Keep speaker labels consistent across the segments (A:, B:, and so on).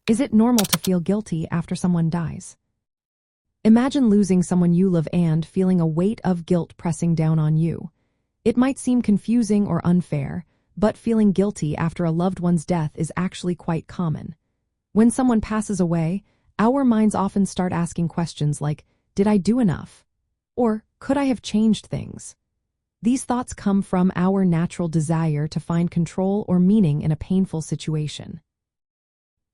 A: Is it normal to feel guilty after someone dies? Imagine losing someone you love and feeling a weight of guilt pressing down on you. It might seem confusing or unfair, but feeling guilty after a loved one's death is actually quite common. When someone passes away, our minds often start asking questions like, did I do enough? Or could I have changed things? These thoughts come from our natural desire to find control or meaning in a painful situation.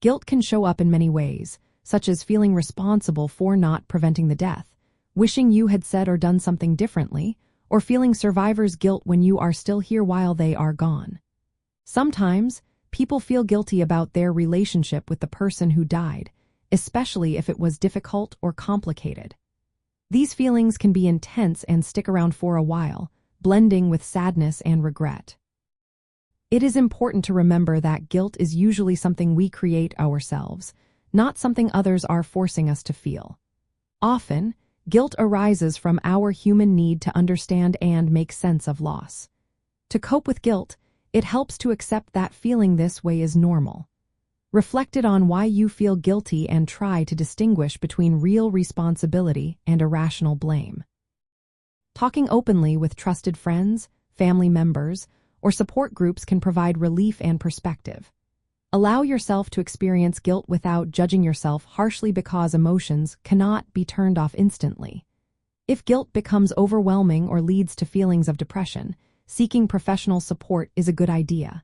A: Guilt can show up in many ways, such as feeling responsible for not preventing the death, wishing you had said or done something differently, or feeling survivor's guilt when you are still here while they are gone. Sometimes, people feel guilty about their relationship with the person who died, especially if it was difficult or complicated. These feelings can be intense and stick around for a while, blending with sadness and regret. It is important to remember that guilt is usually something we create ourselves, not something others are forcing us to feel. Often, guilt arises from our human need to understand and make sense of loss. To cope with guilt, it helps to accept that feeling this way is normal. Reflect on why you feel guilty and try to distinguish between real responsibility and irrational blame. Talking openly with trusted friends, family members, or support groups can provide relief and perspective. Allow yourself to experience guilt without judging yourself harshly because emotions cannot be turned off instantly. If guilt becomes overwhelming or leads to feelings of depression, seeking professional support is a good idea.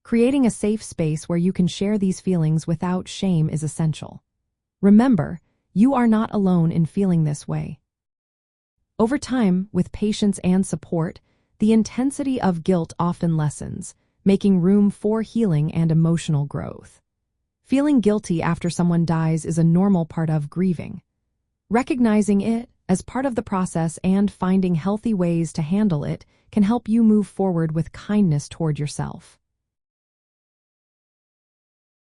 A: Creating a safe space where you can share these feelings without shame is essential. Remember, you are not alone in feeling this way. Over time, with patience and support, the intensity of guilt often lessens, making room for healing and emotional growth. Feeling guilty after someone dies is a normal part of grieving. Recognizing it as part of the process and finding healthy ways to handle it can help you move forward with kindness toward yourself.